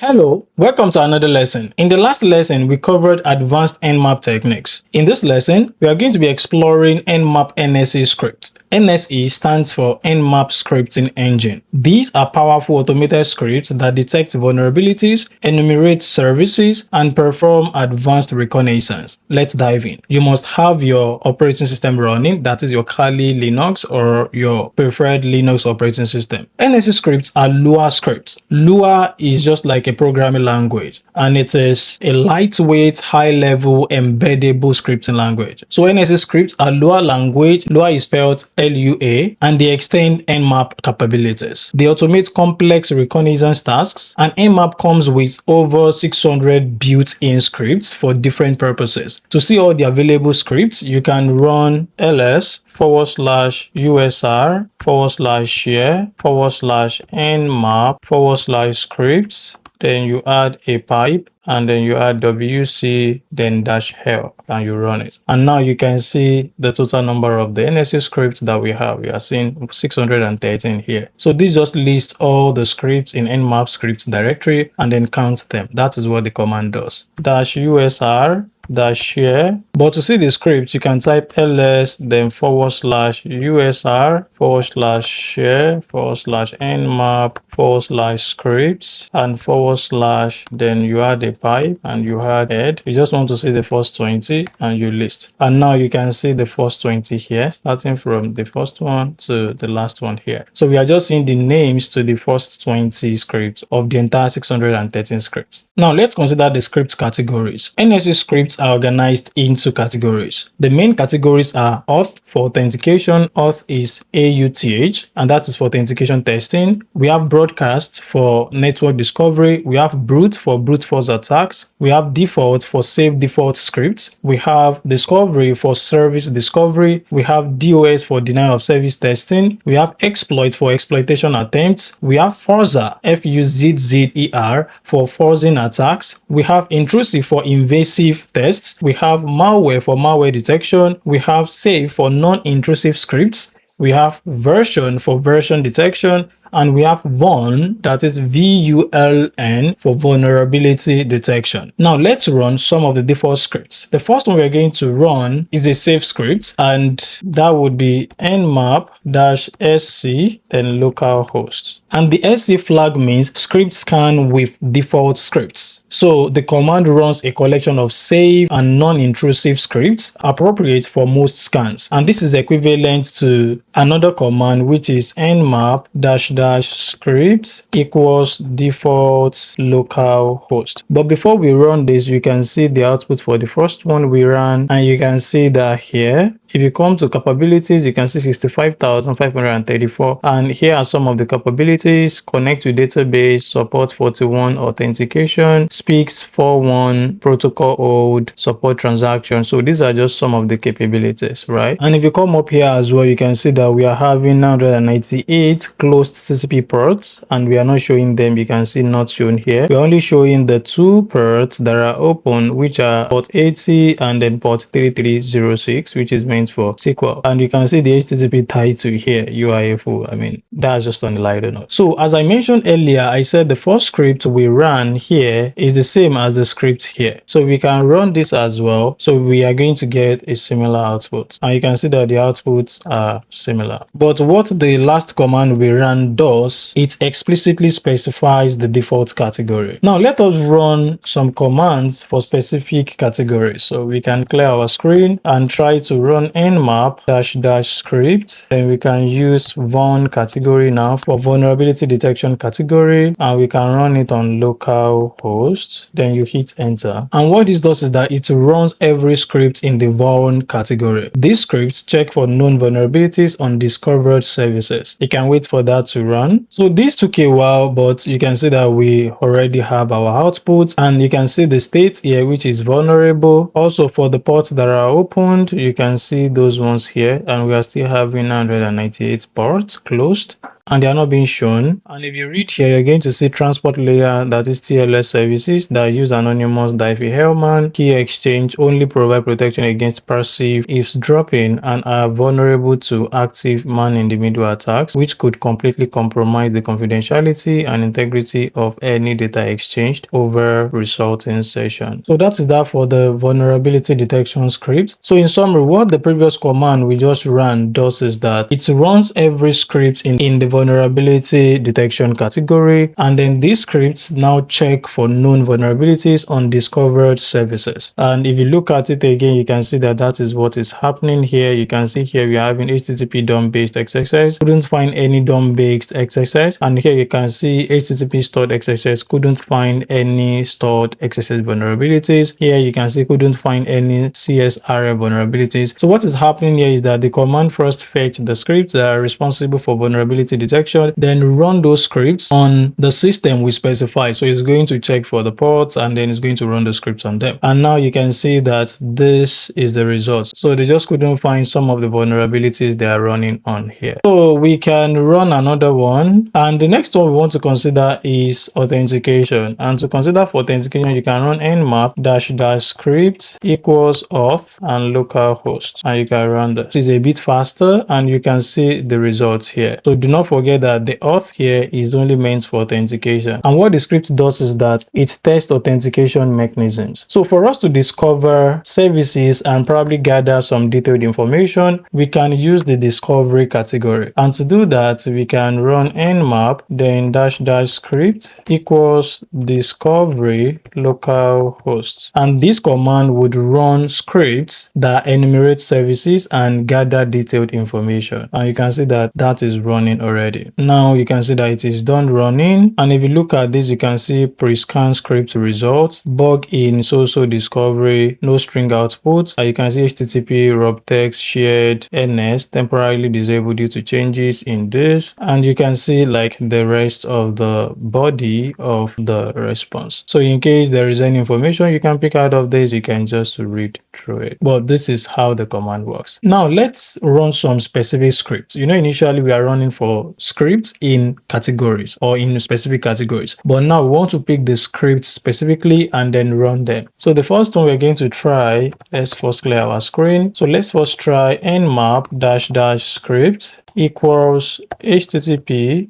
Hello, welcome to another lesson. In the last lesson, we covered advanced Nmap techniques. In this lesson, we are going to be exploring Nmap NSE scripts. NSE stands for Nmap Scripting Engine. These are powerful automated scripts that detect vulnerabilities, enumerate services, and perform advanced reconnaissance. Let's dive in. You must have your operating system running, that is your Kali Linux or your preferred Linux operating system. NSE scripts are Lua scripts. Lua is just like a programming language, and it is a lightweight, high-level, embeddable scripting language. So NSE scripts are Lua language. Lua is spelled Lua, and they extend Nmap capabilities. They automate complex reconnaissance tasks, and Nmap comes with over 600 built-in scripts for different purposes. To see all the available scripts, you can run ls/usr/share/nmap/scripts. Then you add a pipe, and then you add wc, then -help, and you run it. And now you can see the total number of the NSE scripts that we have. We are seeing 613 here. So this just lists all the scripts in Nmap scripts directory and then counts them. That is what the command does. -usr -share. But to see the script, you can type ls, then /usr/share/nmap/scripts and / then you add a pipe and you add head. You just want to see the first 20 and you list. And now you can see the first 20 here, starting from the first one to the last one here. So we are just seeing the names to the first 20 scripts of the entire 613 scripts. Now let's consider the script categories. NSE scripts are organized into categories. The main categories are auth for authentication. Auth is AUTH, and that is for authentication testing. We have broadcast for network discovery. We have brute for brute force attacks. We have default for safe default scripts. We have discovery for service discovery. We have DOS for denial of service testing. We have exploit for exploitation attempts. We have Forza, FUZZER, for forcing attacks. We have intrusive for invasive tests. We have malware for malware detection. We have safe for non-intrusive scripts. We have version for version detection. And we have vuln, that is VULN, for vulnerability detection. Now let's run some of the default scripts. The first one we're going to run is a safe script, and that would be nmap-sc, then localhost. And the SC flag means script scan with default scripts. So the command runs a collection of safe and non-intrusive scripts appropriate for most scans. And this is equivalent to another command, which is nmap-script equals default localhost. But before we run this, you can see the output for the first one we ran, and you can see that here. If you come to capabilities, you can see 65,534, and here are some of the capabilities: connect to database, support 41, authentication, speaks 41, protocol hold, support transaction. So these are just some of the capabilities, right? And if you come up here as well, you can see that we are having 998 closed TCP ports, and we are not showing them. You can see not shown here. We're only showing the 2 ports that are open, which are port 80 and then port 3306, which is meant for SQL. And you can see the HTTP title here, UIFO. I mean, that's just on the lighter note. So as I mentioned earlier, I said the first script we ran here is the same as the script here. So we can run this as well. So we are going to get a similar output. And you can see that the outputs are similar. But what the last command we ran does, it explicitly specifies the default category. Now let us run some commands for specific categories. So we can clear our screen and try to run nmap-script. Then we can use vuln category now for vulnerability detection category, and we can run it on localhost. Then you hit enter. And what this does is that it runs every script in the vuln category. These scripts check for known vulnerabilities on discovered services. You can wait for that to run. So this took a while, but you can see that we already have our output, and you can see the state here, which is vulnerable. Also for the ports that are opened, you can see those ones here, and we are still having 998 ports closed. and they are not being shown. And if you read here, you're going to see transport layer, that is TLS services that use anonymous Diffie-Hellman key exchange, only provide protection against passive eavesdropping and are vulnerable to active man-in-the-middle attacks, which could completely compromise the confidentiality and integrity of any data exchanged over resulting session. So that is that for the vulnerability detection script. So in summary, what the previous command we just ran does is that it runs every script in the vulnerability detection category, and then these scripts now check for known vulnerabilities on discovered services. And if you look at it again, you can see that that is what is happening here. You can see here we are having HTTP DOM-based XSS, couldn't find any DOM-based XSS, and here you can see HTTP stored XSS, couldn't find any stored XSS vulnerabilities. Here you can see couldn't find any CSRF vulnerabilities. So what is happening here is that the command first fetch the scripts that are responsible for vulnerability detection, then run those scripts on the system we specify. So it's going to check for the ports, and then it's going to run the scripts on them. And now you can see that this is the results. So they just couldn't find some of the vulnerabilities they are running on here. So we can run another one, and the next one we want to consider is authentication. And to consider for authentication, you can run nmap --script equals auth and localhost, and you can run this. This is a bit faster, and you can see the results here. So do not forget that the auth here is only meant for authentication, and what the script does is that it tests authentication mechanisms. So for us to discover services and probably gather some detailed information, we can use the discovery category, and to do that we can run nmap then --script equals discovery localhost, and this command would run scripts that enumerate services and gather detailed information, and you can see that that is running already. Now you can see that it is done running, and if you look at this, you can see pre-scan script results, bug in so discovery, no string output. You can see HTTP wrap text shared NS temporarily disabled due to changes in this, and you can see like the rest of the body of the response. So in case there is any information you can pick out of this, you can just read through it. But this is how the command works. Now let's run some specific scripts. You know, initially we are running for scripts in categories or in specific categories, but now we want to pick the scripts specifically and then run them. So the first one we're going to try, let's first clear our screen. So let's first try nmap --script equals http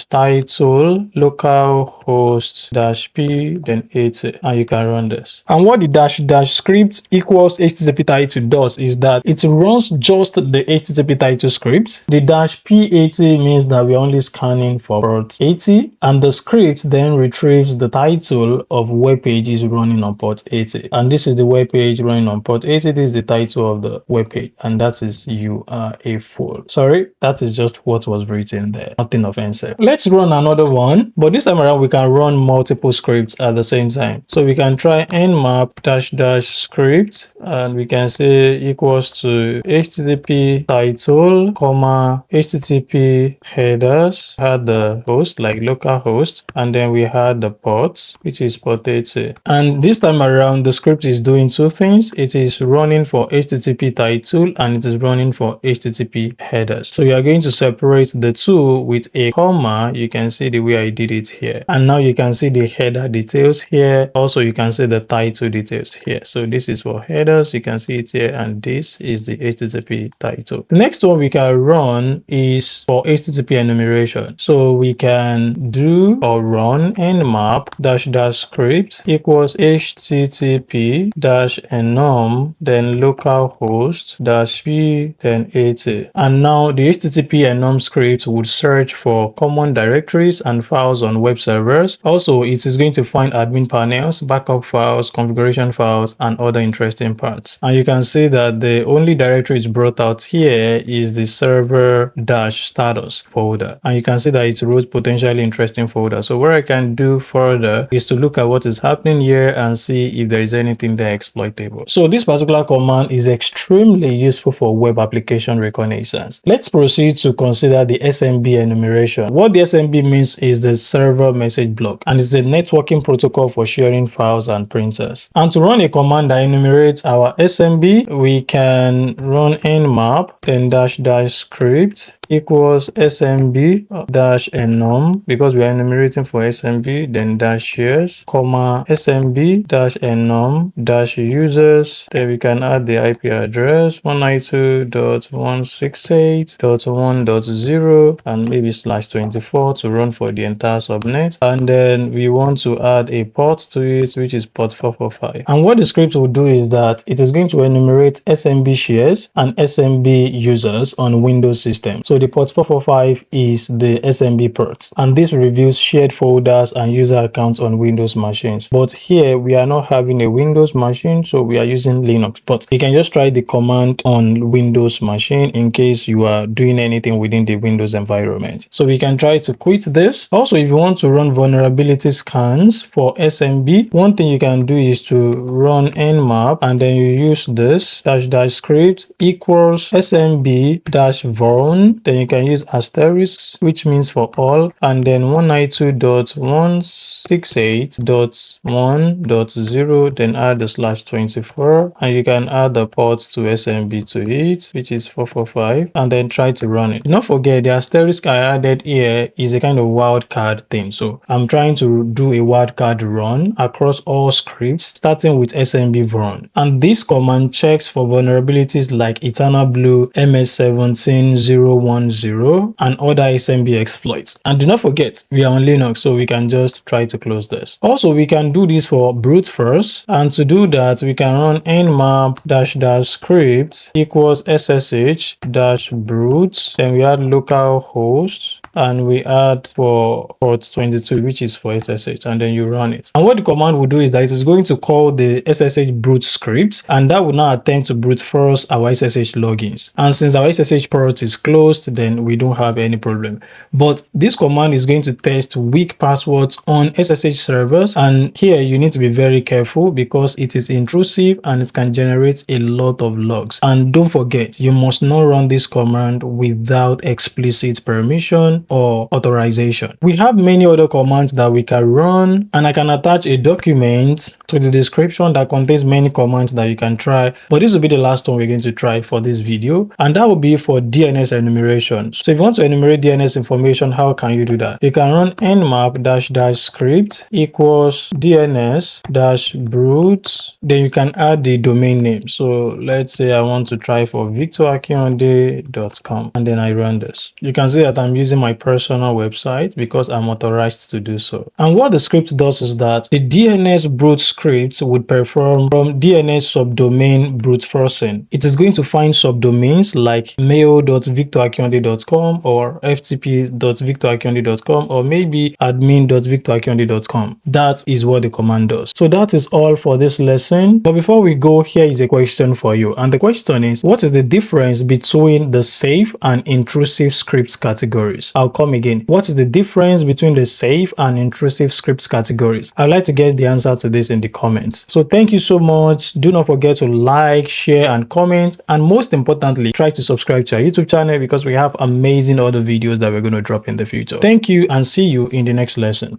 title localhost -p then 80, and you can run this. And what the script equals http title does is that it runs just the http title script. The -p80 means that we're only scanning for port 80, and the script then retrieves the title of web pages running on port 80, and this is the web page running on port 80. This is the title of the web page, and that is "You Are a Fool." Sorry, that is just what was written there, nothing offensive. Let's run another one, but this time around we can run multiple scripts at the same time. So we can try nmap --script, and we can say equals to http title comma http headers, had the host like localhost, and then we had the port, which is port 80. And this time around the script is doing two things. It is running for http title and it is running for http headers. So we are going to separate the two with a comma. You can see the way I did it here, and now you can see the header details here. Also you can see the title details here. So this is for headers, you can see it here, and this is the http title. The next one we can run is for http enumeration. So we can do or run nmap --script equals http -enum then localhost -p then 80, and now the http enum script would search for common directories and files on web servers. Also, it is going to find admin panels, backup files, configuration files, and other interesting parts. And you can see that the only directory it's brought out here is the server -status folder, and you can see that it wrote potentially interesting folder. So what I can do further is to look at what is happening here and see if there is anything there exploitable. So this particular command is extremely useful for web application reconnaissance. Let's proceed to consider the SMB enumeration. What the SMB means is the server message block, and it's a networking protocol for sharing files and printers. And to run a command that enumerates our SMB, we can run nmap then --script equals smb dash enum, because we are enumerating for smb, then dash shares, comma smb dash enum dash users. Then we can add the IP address 192.168.1.0 and maybe /24 to run for the entire subnet. And then we want to add a port to it, which is port 445. And what the script will do is that it is going to enumerate smb shares and smb users on Windows system. So the port 445 is the smb port, and this reviews shared folders and user accounts on Windows machines. But here we are not having a Windows machine, so we are using Linux. But you can just try the command on Windows machine in case you are doing anything within the Windows environment. So we can try to quit this. Also, if you want to run vulnerability scans for smb, one thing you can do is to run nmap, and then you use this -- script equals smb dash vuln. Then you can use asterisk, which means for all, and then 192.168.1.0, then add the /24, and you can add the ports to smb to it, which is 445, and then try to run it. Do not forget the asterisk I added here is a kind of wildcard thing. So I'm trying to do a wildcard run across all scripts starting with smb vuln, and this command checks for vulnerabilities like eternal blue, ms17010, and other smb exploits. And do not forget we are on Linux, so we can just try to close this. Also, we can do this for brute force, and to do that we can run nmap -- script equals ssh -brute, then we add localhost, and we add for port 22, which is for SSH, and then you run it. And what the command will do is that it is going to call the SSH brute script, and that will now attempt to brute force our SSH logins. And since our SSH port is closed, then we don't have any problem. But this command is going to test weak passwords on SSH servers, and here you need to be very careful because it is intrusive and it can generate a lot of logs. And don't forget, you must not run this command without explicit permission or authorization. We have many other commands that we can run, and I can attach a document to the description that contains many commands that you can try, but this will be the last one we're going to try for this video, and that will be for DNS enumeration. So if you want to enumerate DNS information, how can you do that? You can run nmap -- script equals DNS -brute, then you can add the domain name. So let's say I want to try for victorakinode.com, and then I run this. You can see that I'm using my personal website because I'm authorized to do so. And what the script does is that the DNS brute script would perform from DNS subdomain brute forcing. It is going to find subdomains like mail.victorakinode.com or ftp.victorakinode.com or maybe admin.victorakinode.com. That is what the command does. So that is all for this lesson. But before we go, here is a question for you. And the question is, what is the difference between the safe and intrusive scripts categories? I'll come again. What is the difference between the safe and intrusive scripts categories? I'd like to get the answer to this in the comments. So thank you so much. Do not forget to like, share, and comment. And most importantly, try to subscribe to our YouTube channel because we have amazing other videos that we're going to drop in the future. Thank you and see you in the next lesson.